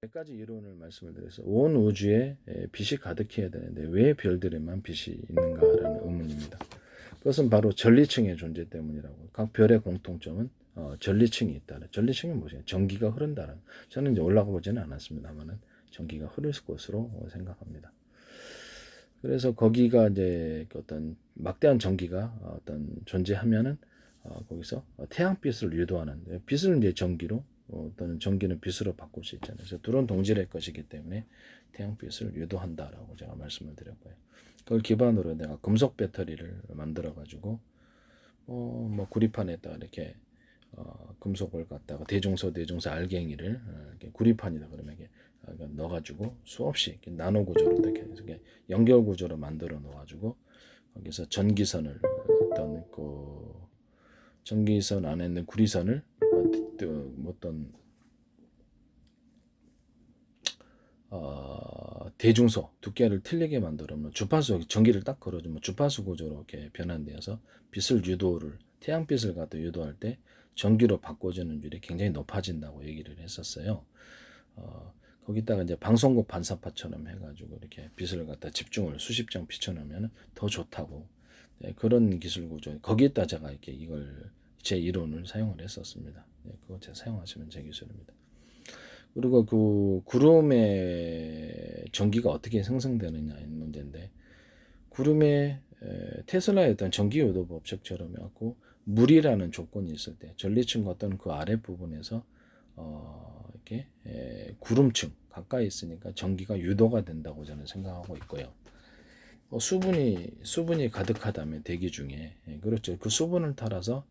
몇 가지 이론을 말씀을 드려서 온 우주에 빛이 가득해야 되는데 왜 별들에만 빛이 있는가라는 의문입니다. 그것은 바로 전리층의 존재 때문이라고. 각 별의 공통점은 전리층이 있다는. 전리층이 무엇이냐? 전기가 흐른다는. 저는 이제 올라가 보지는 않았습니다만은 전기가 흐를 것으로 생각합니다. 그래서 거기가 이제 어떤 막대한 전기가 어떤 존재하면은 거기서 태양빛을 유도하는, 빛을 이제 전기로 또는 전기는 빛으로 바꿀 수 있잖아요. 그래서 둘은 동질의 것이기 때문에 태양빛을 유도한다라고 제가 말씀을 드렸고요. 그걸 기반으로 내가 금속 배터리를 만들어 가지고 뭐 구리판에다 이렇게 금속을 갖다가 대중소 알갱이를 이렇게 구리판이다 그러면 이게 넣어가지고 수없이 이렇게 나노 구조로 이렇게 연결 구조로 만들어 놓아가지고 거기서 전기선을 어떤 전기선 안에 있는 구리선을 어떤 대중소 두께를 틀리게 만들어 놓은 주파수 전기를 딱 걸어주면 주파수 구조로 이렇게 변환되어서 빛을 유도를 태양빛을 갖다 유도할 때 전기로 바꿔주는 율이 굉장히 높아진다고 얘기를 했었어요. 거기다가 이제 방송국 반사파처럼 해가지고 이렇게 빛을 갖다 집중을 수십 장 비춰놓으면 더 좋다고. 네, 그런 기술 구조. 거기에다 제가 이렇게 이걸 제 이론을 사용을 했었습니다. 네, 그거 제가 사용하시면 제 기술입니다. 그리고 그 구름의 전기가 어떻게 생성되느냐의 문제인데, 구름에 테슬라의 어떤 전기요도 법칙처럼 해갖고 물이라는 조건이 있을 때 전리층과 어떤 그 아랫 부분에서 이렇게 구름층 가까이 있으니까 전기가 유도가 된다고 저는 생각하고 있고요. 수분이 가득하다면 대기 중에 그렇죠. 그 수분을 따라서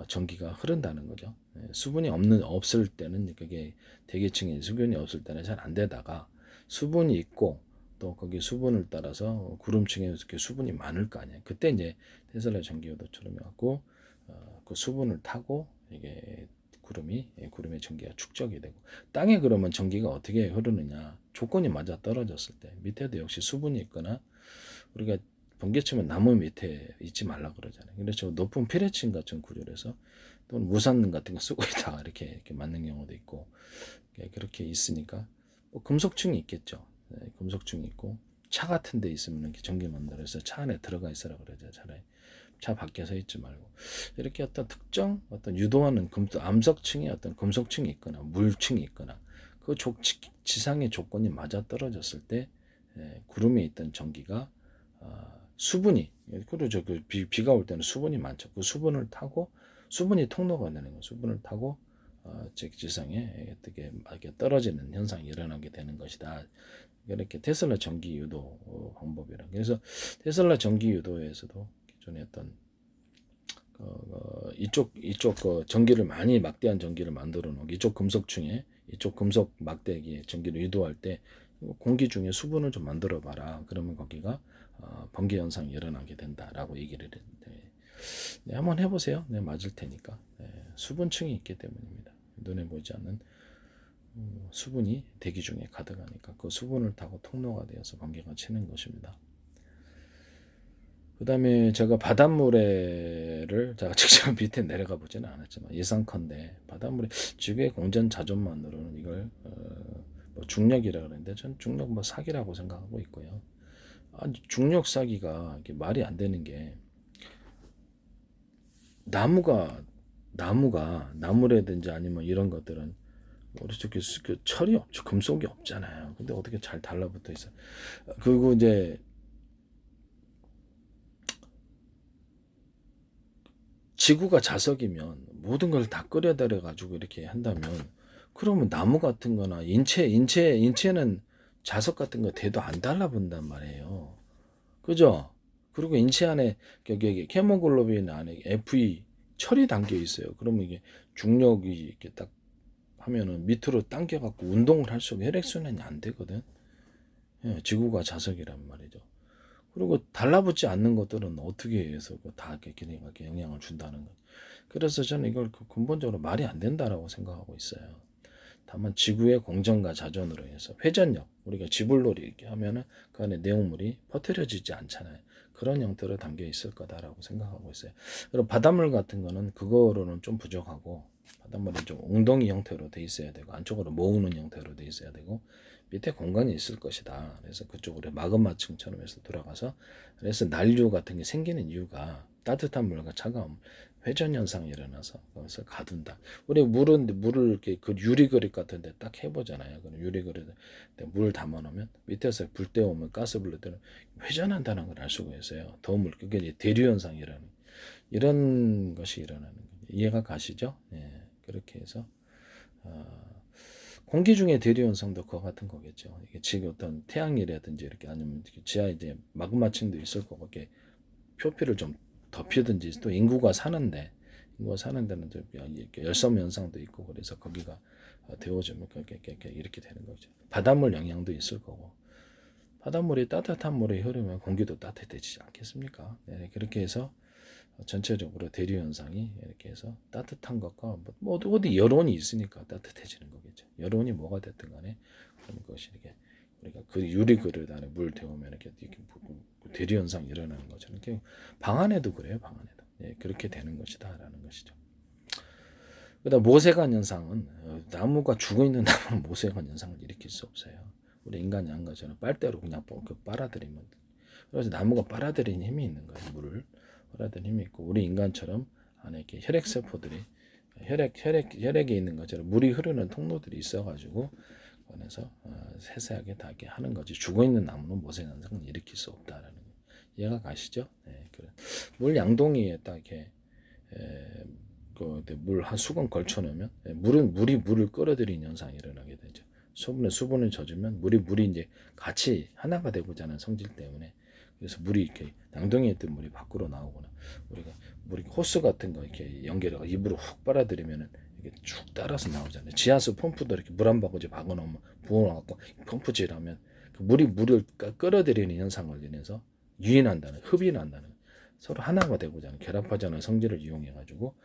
전기가 흐른다는 거죠. 수분이 없을 때는 그게 대기층에 수분이 없을 때는 잘 안 되다가 수분이 있고 또 거기 수분을 따라서 구름층에 이렇게 수분이 많을 거 아니에요. 그때 이제 테슬라 전기요도처럼 해갖고 그 수분을 타고 이게 구름의 전기가 축적이 되고 땅에 그러면 전기가 어떻게 흐르느냐 조건이 맞아 떨어졌을 때 밑에도 역시 수분이 있거나 우리가 번개치면 나무 밑에 있지 말라 그러잖아요. 그래서 높은 피레침 같은 구조에서 또는 무산능 같은 거 쓰고 있다가 이렇게 맞는 경우도 있고 그렇게 있으니까 금속층이 있겠죠. 네, 금속층이 있고 차 같은 데 있으면 이렇게 전기 만들어서 차 안에 들어가 있으라 그러죠. 차라리 차 밖에 서 있지 말고 이렇게 어떤 특정 어떤 유도하는 암석층의 어떤 금속층이 있거나 물층이 있거나 그 지상의 조건이 맞아 떨어졌을 때 구름에 있던 전기가 수분이 그러죠. 그 비가 올 때는 수분이 많죠. 그 수분을 타고 수분이 통로가 되는 거예요. 수분을 타고 지상에 어떻게 떨어지는 현상이 일어나게 되는 것이다. 이렇게 테슬라 전기 유도 방법이라. 그래서 테슬라 전기 유도에서도 기존에 어떤 이쪽 전기를 많이 막대한 전기를 만들어 놓은 이쪽 금속층에 이쪽 금속 막대기에 전기를 유도할 때 공기 중에 수분을 좀 만들어 봐라. 그러면 거기가 번개 현상이 일어나게 된다라고 얘기를 했는데 네, 한번 해보세요. 네, 맞을 테니까. 네, 수분층이 있기 때문입니다. 눈에 보이지 않는 수분이 대기 중에 가득하니까 그 수분을 타고 통로가 되어서 번개가 치는 것입니다. 그 다음에 제가 바닷물에를 제가 직접 밑에 내려가 보지는 않았지만 예상컨대 바닷물에 지구의 공전 자존만으로는 이걸 뭐 중력이라 그러는데 전 중력 뭐 사기라고 생각하고 있고요. 중력 사기가 말이 안 되는 게 나무라든지 아니면 이런 것들은 우리 쪽에 그 철이 없죠. 금속이 없잖아요. 근데 어떻게 잘 달라붙어 있어. 그리고 이제 지구가 자석이면 모든 걸 다 끌어들여 가지고 이렇게 한다면 그러면 나무 같은 거나 인체는 자석 같은 거 대도 안 달라붙는단 말이에요. 그죠? 그리고 인체 안에 여기 헤모글로빈 안에 Fe 철이 담겨 있어요. 그러면 이게 중력이 이렇게 딱 하면은 밑으로 당겨 갖고 운동을 할 수가 혈액순환이 안 되거든. 예, 지구가 자석이란 말이죠. 그리고 달라붙지 않는 것들은 어떻게 해서 다 이렇게 영향을 준다는 거. 그래서 저는 이걸 근본적으로 말이 안 된다라고 생각하고 있어요. 다만 지구의 공전과 자전으로 해서 회전력, 우리가 지불놀이 이렇게 하면은 그 안에 내용물이 퍼뜨려지지 않잖아요. 그런 형태로 담겨 있을 거다라고 생각하고 있어요. 그리고 바닷물 같은 거는 그거로는 좀 부족하고 바닷물이 좀 웅덩이 형태로 돼 있어야 되고 안쪽으로 모으는 형태로 돼 있어야 되고 밑에 공간이 있을 것이다. 그래서 그쪽으로 마그마층처럼 해서 돌아가서 그래서 난류 같은 게 생기는 이유가 따뜻한 물과 차가운 회전 현상이 일어나서 거기서 가둔다. 우리 물을 이렇게 그 유리 그릇 같은데 딱 해보잖아요. 그럼 유리 그릇에 물 담아놓으면 밑에서 불 때우면 가스 불 때는 회전한다는 걸 알 수가 있어요. 더운 물 그게 이제 대류 현상이라는 이런 것이 일어나는 거예요. 이해가 가시죠? 예, 그렇게 해서 공기 중에 대류 현상도 그와 같은 거겠죠. 이게 지금 어떤 태양이라든지 이렇게 아니면 지하에 이제 마그마층도 있을 거고 이렇게 표피를 좀 덮이든지 또 인구가 사는 데는 또 이렇게 열섬 현상도 있고 그래서 거기가 데워지면 이렇게 되는 거죠. 바닷물 영향도 있을 거고 바닷물이 따뜻한 물에 흐르면 공기도 따뜻해지지 않겠습니까? 네, 그렇게 해서 전체적으로 대류 현상이 이렇게 해서 따뜻한 것과 뭐 어디 여론이 있으니까 따뜻해지는 거겠죠. 여론이 뭐가 됐든 간에 그런 것이 이렇게 우리가 그 유리 그릇 안에 물 데우면 이렇게 대류 현상이 일어나는 것처럼 이렇게 방 안에도 그래요. 방 안에도 예, 그렇게 되는 것이다라는 것이죠. 그다음 모세관 현상은 나무가 죽어 있는 나무는 모세관 현상을 일으킬 수 없어요. 우리 인간이 한 것처럼 빨대로 그냥 빨아들이면 그래서 나무가 빨아들이는 힘이 있는 거예요. 물을 빨아들이는 힘이 있고 우리 인간처럼 안에 이렇게 혈액 세포들이 혈액에 있는 것처럼 물이 흐르는 통로들이 있어가지고 그래서 세세하게 다 이렇게 하는 거지. 죽어 있는 나무는 모세 현상을 일으킬 수 없다라는 거. 이해가 가시죠? 네, 그래. 물 양동이에 딱 이렇게 물 한 수건 걸쳐놓으면 물을 끌어들이는 현상이 일어나게 되죠. 수분을 젖으면 물이 이제 같이 하나가 되고자 하는 성질 때문에 그래서 물이 이렇게 양동이에 있던 물이 밖으로 나오거나 우리가 물이 호스 같은 거 이렇게 연결해서 입으로 훅 빨아들이면은 이게 쭉 따라서 나오잖아요. 지하수 펌프도 이렇게 물 한 바구니 박아놓으면 부어갖고 펌프질하면 그 물을 끌어들이는 현상을 인해서 유인한다는 흡이 난다는 서로 하나가 되고자 하는 결합하지 않은 성질을 이용해 가지고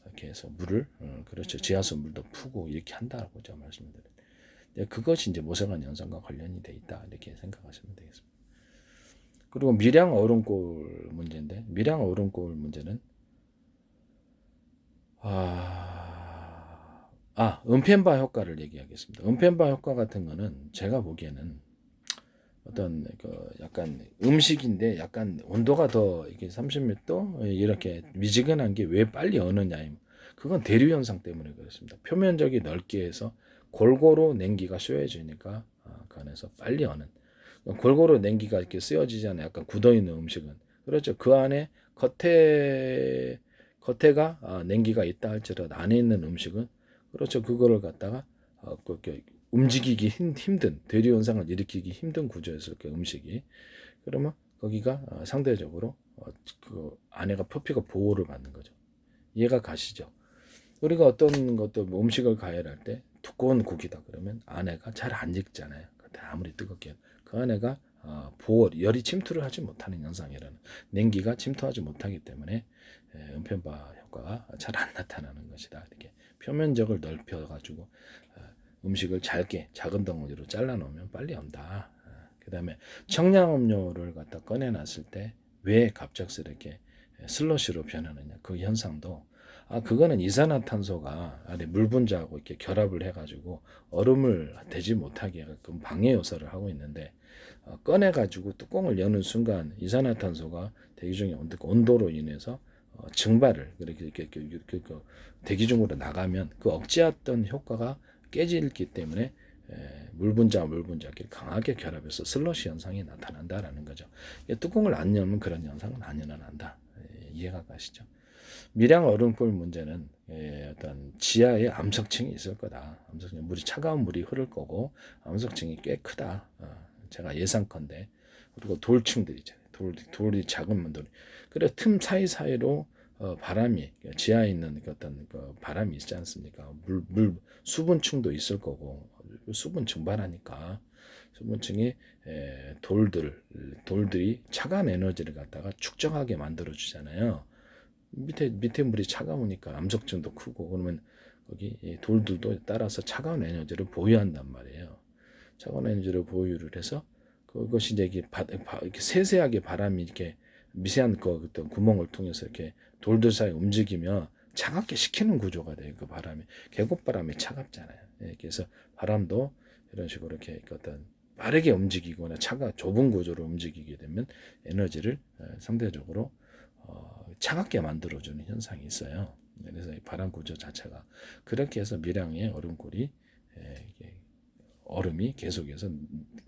이렇게 해서 물을 그렇죠. 지하수 물도 푸고 이렇게 한다고 제가 말씀드렸는데 그것이 이제 모세관 현상과 관련이 돼 있다 이렇게 생각하시면 되겠습니다. 그리고 밀양 얼음골 문제인데 밀양 얼음골 문제는 은펜바 효과를 얘기하겠습니다. 은펜바 효과 같은 거는 제가 보기에는 어떤 그 약간 음식인데 약간 온도가 더 이게 30몇 도 이렇게 미지근한 게 왜 빨리 어느냐 그건 대류 현상 때문에 그렇습니다. 표면적이 넓게 해서 골고루 냉기가 쏘여지니까 그 안에서 빨리 어는 골고루 냉기가 이렇게 쓰여지잖아요. 약간 굳어 있는 음식은 그렇죠. 그 안에 겉에가 냉기가 있다 할지라도 안에 있는 음식은 그렇죠. 그거를 갖다가 움직이기 힘든 대류 현상을 일으키기 힘든 구조였을 그 음식이 그러면 거기가 상대적으로 그 안에가 표피가 보호를 받는 거죠. 이해가 가시죠? 우리가 어떤 것도 음식을 가열할 때 두꺼운 고기다 그러면 안에가 잘 안 익잖아요. 아무리 뜨겁게 그 안에가 보호 열이 침투를 하지 못하는 현상이라는 냉기가 침투하지 못하기 때문에 은펜바 효과가 잘 안 나타나는 것이다. 이렇게 표면적을 넓혀 가지고 음식을 작은 덩어리로 잘라 놓으면 빨리 온다. 그 다음에 청량음료를 갖다 꺼내놨을 때 왜 갑작스럽게 슬러시로 변하느냐 그 현상도 그거는 이산화탄소가 아래 물 분자하고 이렇게 결합을 해가지고 얼음을 되지 못하게 그 방해 요소를 하고 있는데 꺼내가지고 뚜껑을 여는 순간 이산화탄소가 대기 중의 온도로 인해서 증발을 이렇게 대기 중으로 나가면 그 억제했던 효과가 깨지기 때문에 물 분자끼리 강하게 결합해서 슬러시 현상이 나타난다라는 거죠. 뚜껑을 안 열면 그런 현상은 안 일어난다. 이해가 가시죠? 밀양 얼음골 문제는 어떤 지하에 암석층이 있을 거다. 물이 차가운 물이 흐를 거고 암석층이 꽤 크다. 제가 예상컨대 그리고 돌층들이잖아요. 돌이 작은 돌. 그래 틈 사이사이로 바람이 지하에 있는 어떤 바람이 있지 않습니까? 수분층도 있을 거고 수분 증발하니까 수분층이 돌들이 차가운 에너지를 갖다가 축적하게 만들어 주잖아요. 밑에 물이 차가우니까 암석층도 크고 그러면 거기 돌들도 따라서 차가운 에너지를 보유한단 말이에요. 차가운 에너지를 보유를 해서 그것이 이제 이렇게 세세하게 바람이 이렇게 미세한 어떤 구멍을 통해서 이렇게 돌들 사이 움직이며 차갑게 식히는 구조가 돼요. 그 바람이 계곡바람이 차갑잖아요. 예, 그래서 바람도 이런 식으로 이렇게 어떤 빠르게 움직이거나 좁은 구조로 움직이게 되면 에너지를 상대적으로 차갑게 만들어주는 현상이 있어요. 그래서 이 바람 구조 자체가 그렇게 해서 밀양의 얼음골이 얼음이 계속해서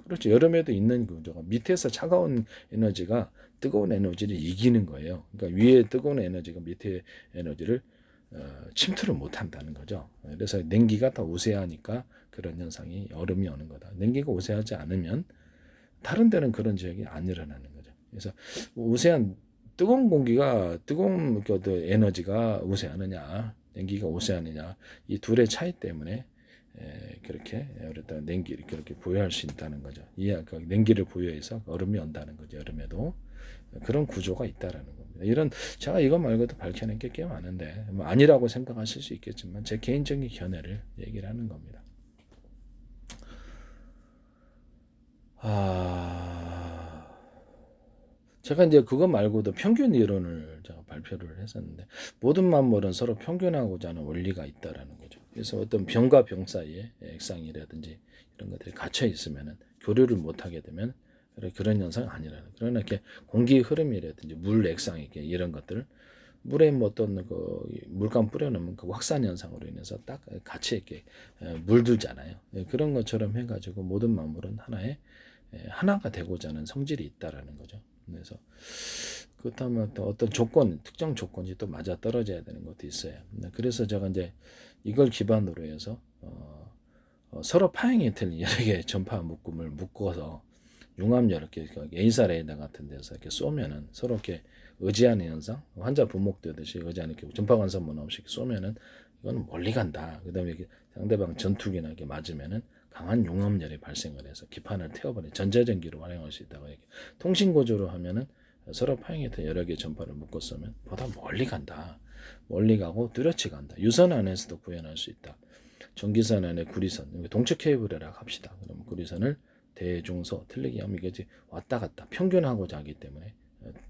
그렇죠. 여름에도 있는 구조가 밑에서 차가운 에너지가 뜨거운 에너지를 이기는 거예요. 그러니까 위에 뜨거운 에너지가 밑에 에너지를 침투를 못 한다는 거죠. 그래서 냉기가 더 우세하니까 그런 현상이 얼음이 오는 거다. 냉기가 우세하지 않으면 다른 데는 그런 지역이 안 일어나는 거죠. 그래서 우세한 뜨거운 공기가 뜨거운 그 에너지가 우세하느냐, 냉기가 우세하느냐 이 둘의 차이 때문에 그렇게 어떤 냉기를 그렇게 부여할 수 있다는 거죠. 그 냉기를 부여해서 얼음이 온다는 거죠. 여름에도 그런 구조가 있다라는 겁니다. 이런 제가 이거 말고도 밝혀낸 게 꽤 많은데 뭐 아니라고 생각하실 수 있겠지만 제 개인적인 견해를 얘기를 하는 겁니다. 제가 이제 그거 말고도 평균 이론을 제가 발표를 했었는데 모든 만물은 서로 평균하고자 하는 원리가 있다라는 거죠. 그래서 어떤 병과 병 사이에 액상이라든지 이런 것들이 갇혀 있으면은 교류를 못 하게 되면 그런 현상이 아니라는. 그러나 이렇게 공기 흐름이라든지 물 액상 이런 것들 물에 뭐 어떤 그 물감 뿌려놓으면 그 확산 현상으로 인해서 딱 같이 이렇게 물들잖아요. 그런 것처럼 해가지고 모든 만물은 하나가 되고자 하는 성질이 있다라는 거죠. 그래서 그렇다면 또 어떤 특정 조건이 또 맞아 떨어져야 되는 것도 있어요. 그래서 제가 이제 이걸 기반으로 해서 서로 파행이 틀린 여러 개의 전파 묶음을 묶어서 융합 여러 개 A사 레이더 같은 데서 이렇게 쏘면은 서로 이렇게 의지하는 현상, 환자 분목되듯이 의지하는 이렇게 전파 간섭문 없이 쏘면은 이건 멀리 간다. 그다음에 상대방 전투기나 이렇게 맞으면은 강한 융합열이 발생을 해서 기판을 태워버리는 전자전기로 활용할 수 있다고 얘기. 통신 구조로 하면은 서로 파행했던 여러 개의 전파를 묶어 쏘면 보다 멀리 간다. 멀리 가고 뚜렷이 간다. 유선 안에서도 구현할 수 있다. 전기선 안에 구리선, 동측 케이블이라고 합시다. 그럼 구리선을 대중소 틀리게 하면 이게 왔다 갔다 평균하고자 하기 때문에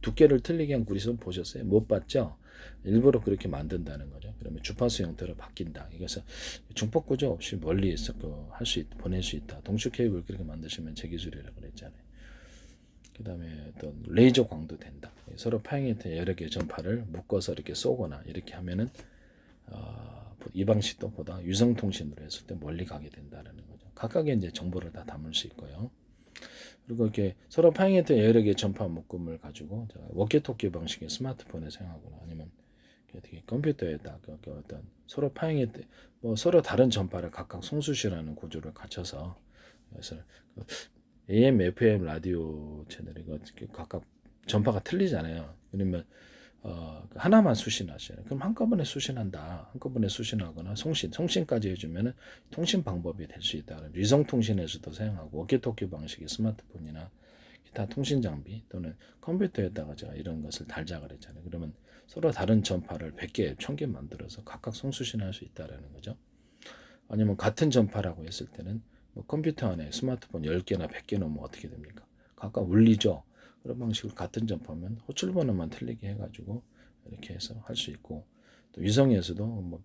두께를 틀리게 한 구리선 보셨어요? 못 봤죠? 일부러 그렇게 만든다는 거죠. 그러면 주파수 형태로 바뀐다. 이것은 중폭 구조 없이 멀리에서 보낼 수 있다. 동축 케이블 그렇게 만드시면 제 기술이라고 그랬잖아요. 그 다음에 또 레이저 광도 된다. 서로 파행했던 여러 개의 전파를 묶어서 이렇게 쏘거나 이렇게 하면은 이 방식도 보다 유성통신으로 했을 때 멀리 가게 된다는 거죠. 각각의 이제 정보를 다 담을 수 있고요. 그리고 이렇게 서로 파행했던 여러 개의 전파 묶음을 가지고 워키토키 방식의 스마트폰에 사용하거나 아니면 어떻게 컴퓨터에다 어떤 서로 파행했던 서로 다른 전파를 각각 송수시라는 구조를 갖춰서 그래서 AM, FM 라디오 채널이 각각 전파가 틀리잖아요. 그러면 하나만 수신하시잖아요. 그럼 한꺼번에 수신한다. 한꺼번에 수신하거나 송신까지 해주면은 통신 방법이 될 수 있다. 위성통신에서도 사용하고 워키토키 방식의 스마트폰이나 기타 통신 장비 또는 컴퓨터에다가 제가 이런 것을 달자 그랬잖아요. 그러면 서로 다른 전파를 100개, 1000개 만들어서 각각 송수신할 수 있다라는 거죠. 아니면 같은 전파라고 했을 때는 컴퓨터 안에 스마트폰 10개나 100개 놓으면 어떻게 됩니까? 각각 울리죠. 그런 방식으로 같은 전파면 호출 번호만 틀리게 해가지고 이렇게 해서 할 수 있고 또 위성에서도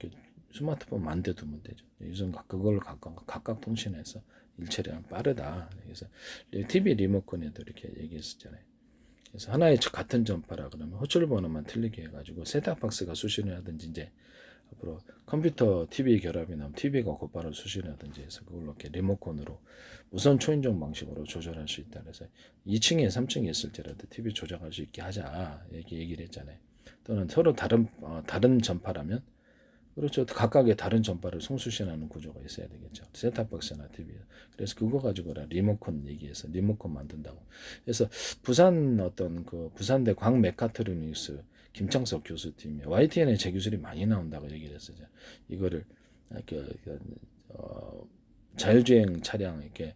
스마트폰 만 대 두면 되죠. 위성 그걸 각각 통신해서 일처리하면 빠르다. 그래서 TV 리모컨에도 이렇게 얘기했었잖아요. 그래서 하나의 같은 전파라 그러면 호출 번호만 틀리게 해가지고 셋탑박스가 수신을 하든지 이제 앞으로 컴퓨터 TV 결합이 나면 TV가 곧바로 수신하든지 해서 그걸로 이렇게 리모컨으로 무선 초인종 방식으로 조절할 수 있다. 그래서 2층에 3층에 있을지라도 TV 조작할 수 있게 하자 이렇게 얘기를 했잖아요. 또는 서로 다른 전파라면 그렇죠. 각각의 다른 전파를 송수신하는 구조가 있어야 되겠죠. 셋탑박스나 TV. 그래서 그거 가지고 리모컨 얘기해서 리모컨 만든다고. 그래서 부산대 광메카트로닉스 김창석 교수팀이 YTN에 제 기술이 많이 나온다고 얘기를 했어요. 이거를 자율주행 차량 이렇게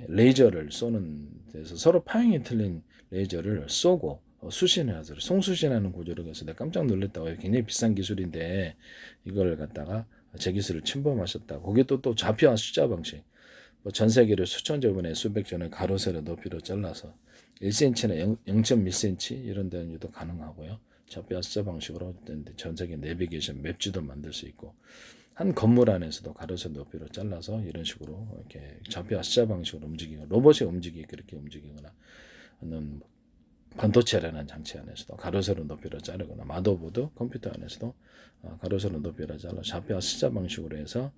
레이저를 쏘는 데서 서로 파형이 틀린 레이저를 쏘고 수신해서 송수신하는 구조를 해서 내가 깜짝 놀랐다고 해요. 굉장히 비싼 기술인데 이걸 갖다가 제 기술을 침범하셨다. 거기에 또 좌표와 숫자 방식. 전 세계를 수천 저분의 수백 전의 가로 세로 높이로 잘라서 1cm나 0.1cm 이런 데는 유도 가능하고요. 좌표 S자 방식으로 전 세계 내비게이션 맵지도 만들 수 있고, 한 건물 안에서도 가로세 높이로 잘라서 이런 식으로 이렇게 좌표 S자 방식으로 움직이고, 로봇이 움직이게 그렇게 움직이거나, 하는 반도체라는 장치 안에서도 가로세로 높이로 자르거나, 마더보드 컴퓨터 안에서도 가로세로 높이로 잘라 좌표 S자 방식으로 해서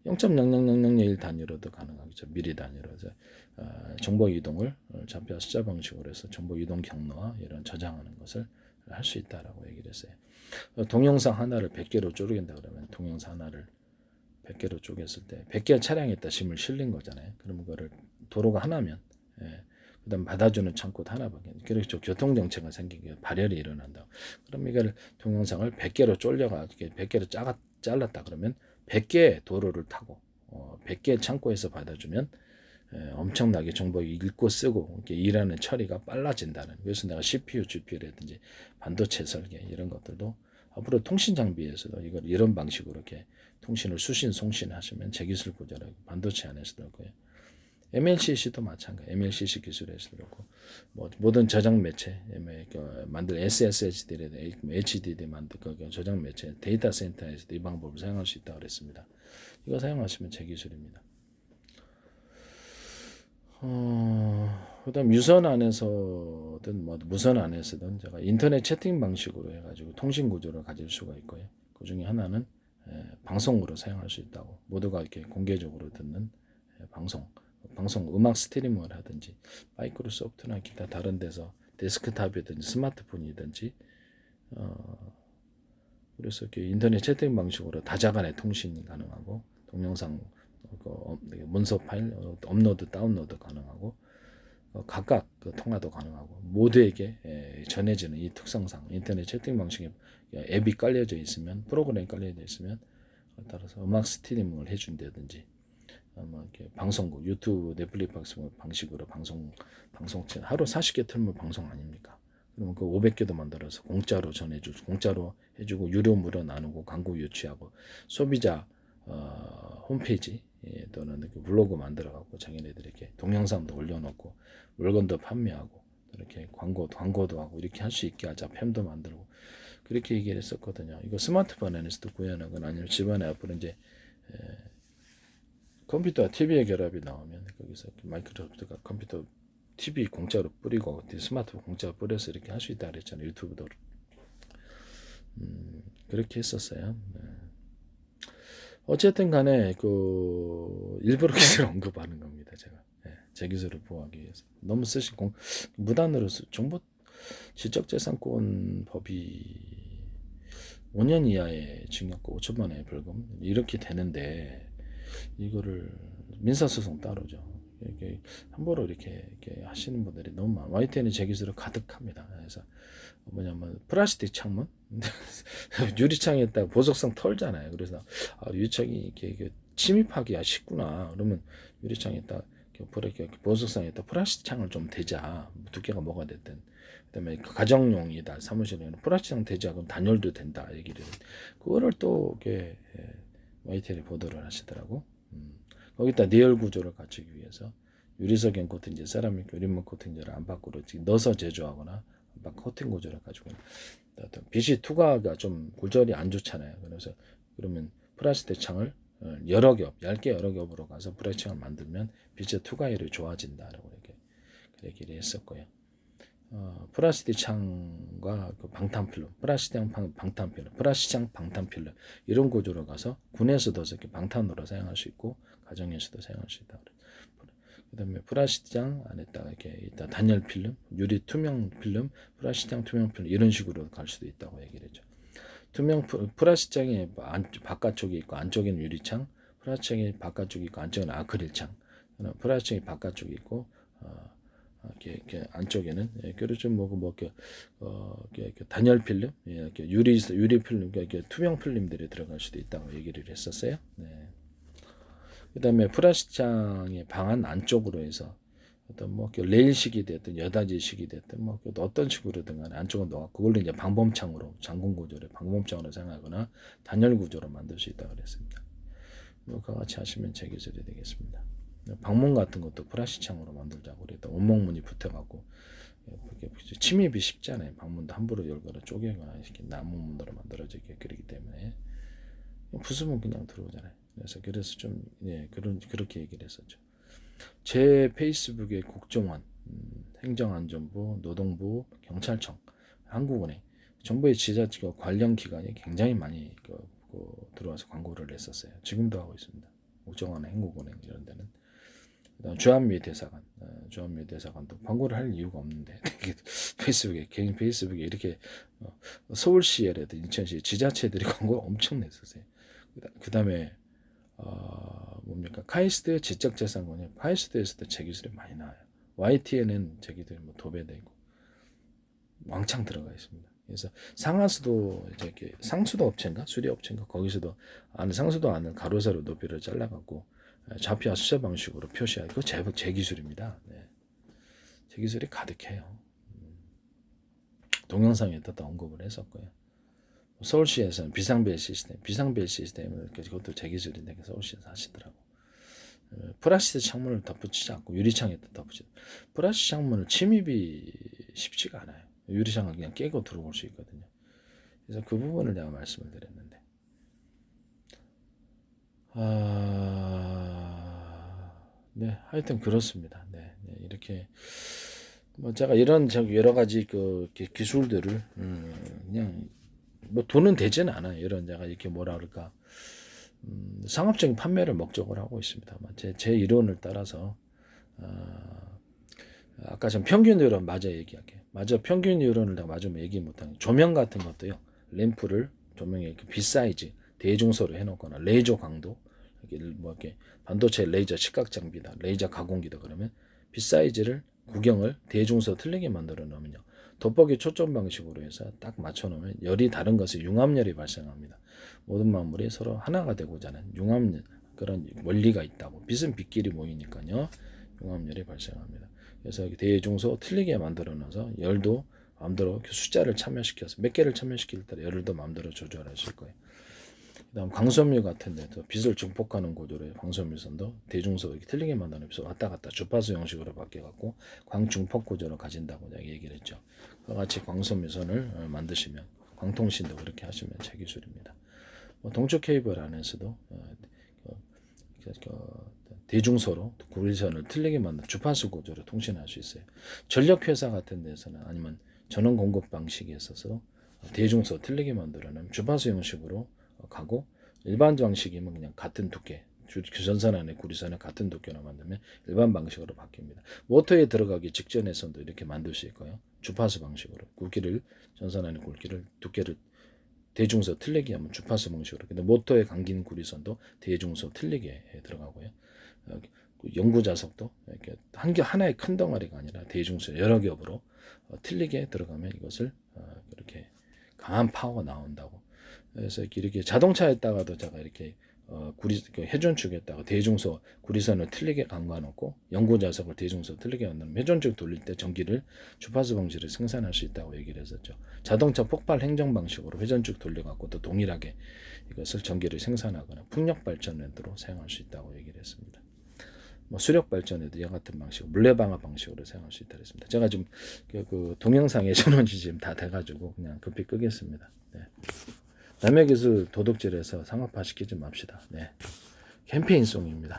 0.00001 단위로도 가능하겠죠. 미리 단위로 해서 정보 이동을 좌표 S자 방식으로 해서 정보 이동 경로와 이런 저장하는 것을 할 수 있다라고 얘기를 했어요. 동영상 하나를 100개로 쪼개긴다 그러면 동영상 하나를 100개로 쪼갰을 때 100개 차량에다 짐을 실린 거잖아요. 그러면 그거를 도로가 하나면, 그다음 받아주는 창고 하나밖에. 그래서 교통 정체가 생기게 발열이 일어난다. 그럼 이걸 동영상을 100개로 쫄려가 100개로 잘랐다 그러면 100개의 도로를 타고 100개의 창고에서 받아주면 엄청나게 정보 읽고 쓰고 이렇게 일하는 처리가 빨라진다는. 그래서 내가 CPU, GPU라든지 반도체 설계 이런 것들도 앞으로 통신 장비에서도 이걸 이런 방식으로 이렇게 통신을 수신 송신하시면 제기술 구조라 반도체 안에서도 그렇고요. MLCC도 마찬가지. MLCC 기술에서도 그렇고 뭐 모든 저장 매체 만들 SSHD, HDD 만들 그 저장 매체 데이터 센터에서도 이 방법을 사용할 수 있다고 그랬습니다. 이거 사용하시면 제기술입니다. 그다음 유선 안에서든 뭐 무선 안에서든 제가 인터넷 채팅 방식으로 해가지고 통신 구조를 가질 수가 있고요. 그 중에 하나는 방송으로 사용할 수 있다고. 모두가 이렇게 공개적으로 듣는 방송 음악 스트리밍을 하든지 마이크로소프트나 기타 다른 데서 데스크탑이든지 스마트폰이든지 그래서 이렇게 인터넷 채팅 방식으로 다자간의 통신이 가능하고 동영상 문서 파일 업로드 다운로드 가능하고 각각 통화도 가능하고 모두에게 전해지는 이 특성상 인터넷 채팅 방식에 앱이 깔려져 있으면 프로그램이 깔려져 있으면 따라서 음악 스트리밍을 해준다든지 이렇게 방송국 유튜브 넷플릭스 방식으로 방송 하루 40개 틀면 방송 아닙니까? 그러면 그 500개도 만들어서 공짜로 전해주고 공짜로 해주고 유료 무료 나누고 광고 유치하고 소비자 홈페이지 또는 블로그 만들어갖고 자기네들에게 동영상도 올려놓고 물건도 판매하고 이렇게 광고도 하고 이렇게 할 수 있게 하자. 팸도 만들고 그렇게 얘기를 했었거든요. 이거 스마트폰 안에서도 구현하거나 아니면 집안에 앞으로 이제 컴퓨터와 TV의 결합이 나오면 거기서 마이크로소프트가 컴퓨터 TV 공짜로 뿌리고 스마트폰 공짜로 뿌려서 이렇게 할 수 있다 그랬잖아요. 유튜브도 그렇게 했었어요. 네. 어쨌든 간에 그 일부러 기술을 언급하는 겁니다. 제가 제 기술을 보호하기 위해서 너무 쓰신 무단으로 정보 지적재산권 법이 5년 이하의 징역과 5천만 원의 벌금 이렇게 되는데 이거를 민사소송 따로죠. 이렇게 함부로 이렇게 하시는 분들이 너무 많아요. YTN이 제 기술을 가득합니다. 그래서 뭐냐면 플라스틱 창문 유리창에다가 보석성 털잖아요. 그래서 유리창이 이렇게 침입하기가 쉽구나. 그러면 유리창에다 보석성에다 플라스틱 창을 좀 대자. 두께가 뭐가 됐든. 그다음에 가정용이다. 사무실에는 플라스틱 창 대자. 그럼 단열도 된다. 얘기를. 그거를 또 이렇게 YTN이 보도를 하시더라고. 거기다 내열 구조를 갖추기 위해서 유리석형 코팅제, 세라믹 유리물 코팅제를 안팎으로 넣어서 제조하거나 안팎 코팅 구조를 가지고 빛이 투과가 좀 굴절이 안 좋잖아요. 그래서 그러면 플라스틱 창을 얇게 여러 겹으로 가서 플라스틱 창을 만들면 빛의 투과율이 좋아진다라고 이렇게 얘기를 했었고요. 플라스틱 창과 그 방탄필름, 플라스틱 창 방탄필름, 플라스틱 창 방탄필름 이런 구조로 가서 군에서도 이렇게 방탄으로 사용할 수 있고 가정에서도 사용할 수 있다. 그다음에 플라스틱 창 안에다가 이렇게 있다 단열 필름, 유리 투명 필름, 플라스틱 창 투명 필름 이런 식으로 갈 수도 있다고 얘기를 했죠. 투명 플라스틱 창이 바깥쪽에 있고 안쪽에는 유리창, 플라스틱 창이 바깥쪽에 있고 안쪽에는 아크릴 창, 플라스틱 창이 바깥쪽에 있고 이렇게 안쪽에는 그렇죠 이렇게 단열 필름, 이렇게 유리 필름, 이렇게 투명 필름들이 들어갈 수도 있다고 얘기를 했었어요. 네. 그다음에 플라스틱 창의 방안 안쪽으로 해서 어떤 레일식이 됐든 여닫이식이 됐든 어떤 식으로든 간에 안쪽은 넣어 그걸로 이제 방범창으로 장군 구조를 방범창으로 사용하거나 단열 구조로 만들 수 있다고 그랬습니다. 그와 같이 하시면 제 기술이 되겠습니다. 방문 같은 것도 플라스틱 창으로 만들자고 그랬다. 온목문이 붙어갖고 침입이 쉽잖아요. 방문도 함부로 열거나 쪼개거나 이렇게 나무 문으로 만들어지게 그러기 때문에 부수면 그냥 들어오잖아요. 그래서 좀 그렇게 얘기를 했었죠. 제 페이스북에 국정원, 행정안전부, 노동부, 경찰청, 한국은행, 정부의 지자체 관련 기관이 굉장히 많이 들어와서 광고를 했었어요. 지금도 하고 있습니다. 국정원, 한국은행 이런 데는. 그다음 주한미 대사관도 광고를 할 이유가 없는데 페이스북에 개인 페이스북에 이렇게 서울시에라도 인천시 지자체들이 광고를 엄청 냈었어요. 그다음에 뭡니까 카이스트 지적재산권이 카이스트에서도 제기술이 많이 나와요. YTN은 제기들이 뭐 도배되고 왕창 들어가 있습니다. 그래서 상하수도 이제 상수도 업체인가 수리 업체인가 거기서도 상수도 안을 가로 세로 높이를 잘라갖고 좌표와 숫자 방식으로 표시하고 그거 제 기술입니다. 네. 제 기술이 가득해요. 동영상에다 언급을 했었고요. 서울시에서는 비상벨 시스템을 그것도 제 기술인데 서울시에서 하시더라고. 플라스틱 창문을 덧붙이지 않고 유리창에다 덧붙이죠. 플라스틱 창문을 침입이 쉽지가 않아요. 유리창을 그냥 깨고 들어올 수 있거든요. 그래서 그 부분을 내가 말씀을 드렸는데, 네, 하여튼 그렇습니다. 네, 이렇게 뭐 제가 이런 여러 가지 그 기술들을 그냥 뭐 돈은 되지는 않아요. 이런 제가 이렇게 뭐라 그럴까 상업적인 판매를 목적으로 하고 있습니다. 제 이론을 따라서 아까 전 평균 이론 마저 얘기할게요. 마저 평균 이론을 내가 마저 얘기 못하는 조명 같은 것도요. 램프를 조명에 이렇게 빗사이즈 대중소로 해놓거나 레이저 강도 이렇게 반도체 레이저 시각 장비다 레이저 가공기다 그러면 빗사이즈를 구경을 대중소 틀리게 만들어 놓으면요. 돋보기 초점 방식으로 해서 딱 맞춰 놓으면 열이 다른 것에 융합열이 발생합니다. 모든 만물이 서로 하나가 되고자 하는 융합 그런 원리가 있다고. 빛은 빛끼리 모이니까요. 융합열이 발생합니다. 그래서 대중소 틀리게 만들어 놔서 열도 마음대로 숫자를 참여시켜서 몇 개를 참여시킬 때 열도 마음대로 조절하실 거예요. 그다음 광섬유 같은 데도 빛을 증폭하는 구조로 광섬유선도 대중소 이렇게 틀리게 만들어서 왔다 갔다 주파수 형식으로 바뀌어갖고 광중폭 구조로 가진다고 얘기를 했죠. 그와 같이 광섬유선을 만드시면 광통신도 그렇게 하시면 제 기술입니다. 동쪽 케이블 안에서도 대중소로 구리선을 틀리게 만든 주파수 구조로 통신할 수 있어요. 전력회사 같은 데서는 아니면 전원 공급 방식에 있어서 대중소 틀리게 만들어놓으면 주파수 형식으로 가고 일반 방식이면 그냥 같은 두께 전선 안에 구리선을 같은 두께로 만들면 일반 방식으로 바뀝니다. 모터에 들어가기 직전에서도 이렇게 만들 수 있고요. 주파수 방식으로 굵기를 전선 안에 굵기를 두께를 대중소 틀리게 하면 주파수 방식으로. 근데 모터에 감긴 구리선도 대중소 틀리게 들어가고요. 연구 자석도 이렇게 하나의 큰 덩어리가 아니라 대중소 여러 겹으로 틀리게 들어가면 이것을 이렇게 강한 파워가 나온다고. 그래서 이렇게 자동차에다가도 제가 이렇게 회전축에다가 대중소 구리선을 틀리게 감가놓고 연구 자석을 대중소 틀리게 만드는 회전축 돌릴 때 전기를 주파수 방식으로 생산할 수 있다고 얘기를 했었죠. 자동차 폭발 행정 방식으로 회전축 돌려갖고 또 동일하게 이것을 전기를 생산하거나 풍력 발전에도 사용할 수 있다고 얘기를 했습니다. 수력 발전에도 이와 같은 방식, 물레 방아 방식으로 사용할 수 있다고 했습니다. 제가 지금 그 동영상에 전원이 지금 다 돼가지고 그냥 급히 끄겠습니다. 네. 남의 기술 도둑질해서 상업화 시키지 맙시다. 네. 캠페인송입니다.